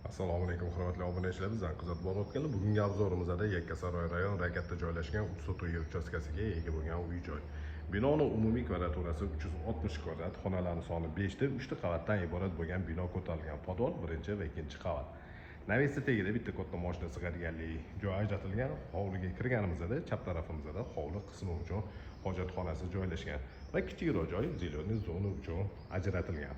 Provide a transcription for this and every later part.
Assalomu alaykum hurmatli obunachilar, bizdan kuzatib borayotganlar. Bugungi obzorimizda Yakkasaroy rayon Rakatda joylashgan 30 yer uchastkasiga ega bo'lgan uy-joy. Binoning umumiy kvadraturasi 360 kvadrat, xonalarning soni 5 ta, 3 ta qavatdan iborat bo'lgan bino ko'tarilgan. Podol birinchi va ikkinchi qavat. Navesta tagida bitta katta mashina sig'adiganlik joy ajratilgan. Hovliga kirganimizda chap tarafimizda hovli qismi uchun hojatxonasi joylashgan va kichikroq joy zeleniy zona uchun ajratilgan.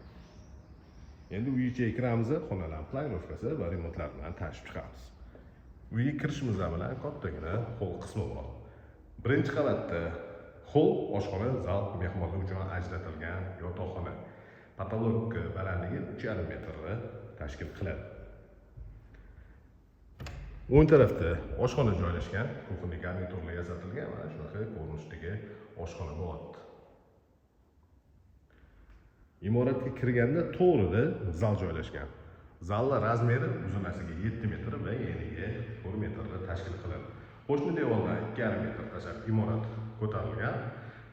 Endi uy ichiga kiramiz, xonalar planovkasi va remontlar bilan tanishib chiqamiz. Uyga kirishimiz bilan kattagina hol qismi bor. Birinchi qavatda hol, oshxona, zal, mehmonlar uchun ajratilgan yotoqxona. Patolog balandligi 3,5 metrni tashkil qiladi. O'ng tarafda oshxona joylashgan, kuxonli garniturlar yasatilgan va shunaqa ko'rinishdagi oshxona bo'lyapti. Imoratga kirganda to'g'rida zal joylashgan. Zalning razmeri uzunasiga 7 metr va eniga 1 metrni tashkil qiladi. Qo'shni devordan 2,5 metr tashlab imorat ko'tarilgan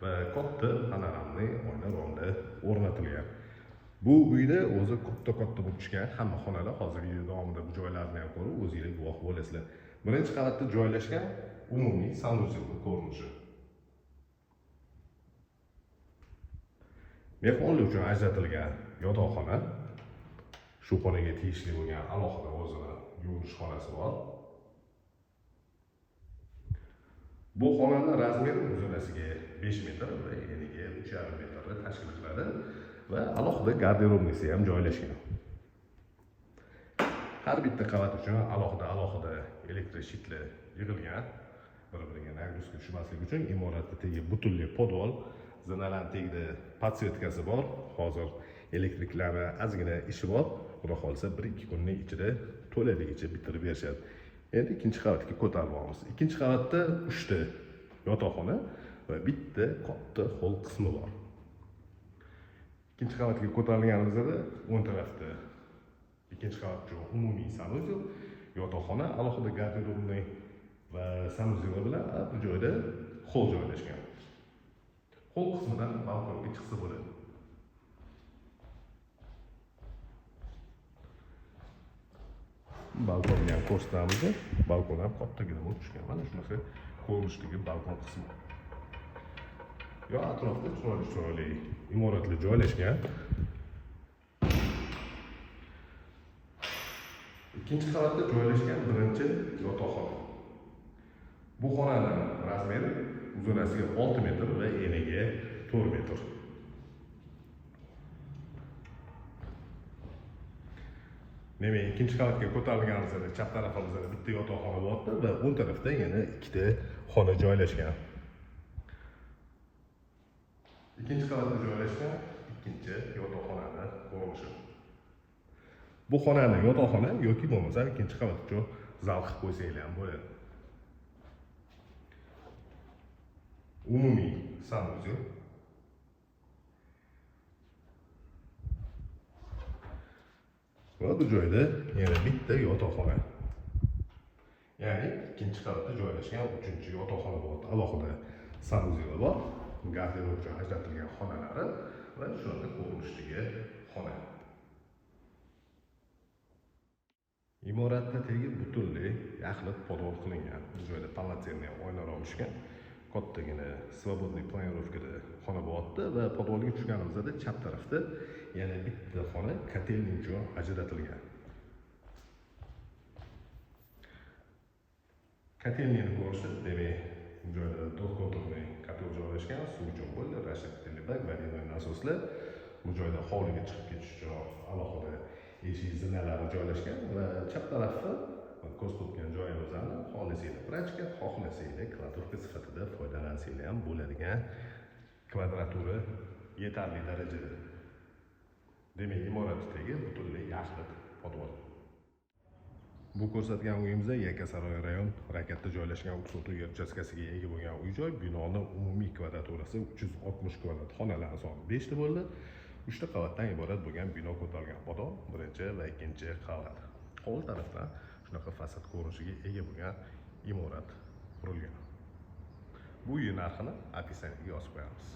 va katta panoramli oyna romlar o'rnatilgan. Bu uyda o'zi katta bo'lib tushgan hamma xonalar hozirgi video davomida bu joylarni ham ko'rib o'zingiz guvoh bo'lasizlar. Birinchi qavatda joylashgan umumiy sanuzel ko'rinishi. Mehmonlar uchun ajratilgan yotoqxona. Shu xonaga tegishli bo'lgan alohida o'zini yuvinish xonasi bor. Bu xonaning razmeri uzunasiga 5 metr va eniga 3,5 metrni tashkil qiladi va alohida garderobnisi ham joylashgan. Har bitta qavat uchun alohida elektr shitlar yig'ilgan. Bir-biriga nagruska tushmasligi uchun imoratda tegi butunlay podol, zinalar tagida podsvetkasi bor. Hozir elektriklari ozgina ishi bor. Xudo xolsa 1-2 kunning ichida to'laligicha bitirib berishadi. Endi ikkinchi qavatga ko'tarib boramiz. Ikkinchi qavatda 3 ta yotoqxona va bitta katta hol qismi bor. Ikkinchi qavatga ko'tarilganimizda o'ng tarafda ikkinchi qavat uchun umumiy sanuzel, yotoqxona, alohida garderobni va sanuzel bilan bu joyda hol joylashgan. Hol qismidan balkonga chiqsa bo'ladi. Balkonni ham ko'rsatamiz. Balkon ham kattagina bo'lib tushgan. Mana shunaqa ko'rinishdagi balkon qismi. Yo atrofda chiroyli imoratlar joylashgan. Ikkinchi qavatda joylashgan birinchi yotoqxona. Bu xonaning razmeri uzunasiga 6 metr va eniga 4 metr. Demak, ikkinchi qavatga ko'tarilganimizda chap tarafimizda bitta yotoqxona bor va o'ng tarafda yana ikkita xona joylashgan. Ikkinchi qavatda joylashgan ikkinchi yotoqxonaning ko'rinishi. Bu xonani yotoqxona yoki bo'lmasa ikkinchi qavat uchun zal qilib qo'ysanglar ham bo'ladi. Umumiy sanuzel. Va bu joyda yana bitta yotoqxona. Ya'ni ikkinchi qavatda joylashgan 3-chi yotoqxona bor. Alohida sanuzel bor, garderob uchun ajratilgan xonalari va shunday ko'rinishdagi xona. Imoratda tegi butunlay yaxlit podol qilingan. Bu joyda полноценный oyna rom tushgan. Kattagina svobodniy planirovkada xona bo'lyapti va podolga tushganimizda chap tarafda yana bitta xona kotelning uchun ajratilgan. Kotelning ko'rinishi, demak, bu joyda 4 konturli kotel joylashgan, suv uchun bo'ldi, rashidli bak va nasoslar. Bu joyda hovliga chiqib ketish uchun alohida eshik zinalari joylashgan va chap tarafda ko'z tutgan joyimizdan xohlasanglar prachka, xohlasanglar kladovka sifatida foydalansanglar ham bo'ladigan kvadratura yetarli darajada. Demak, imoratdagi butunlay yaxlit podol. Bu ko'rsatgan uyimizda Yakkasaroy rayon Rakatda joylashgan 30 yer uchastkasiga ega bo'lgan uy-joy. Binoning umumiy kvadraturasi 360 kvadrat, xonalarning soni 5 ta bo'ldi. 3 ta qavatdan iborat bo'lgan bino ko'tarilgan podol, birinchi va ikkinchi qavat. Hovli tarafdan shunaqa fasad ko'rinishiga ega bo'lgan imorat qurilgan. Bu uy narxini opisiyaga yozib qo'yamiz.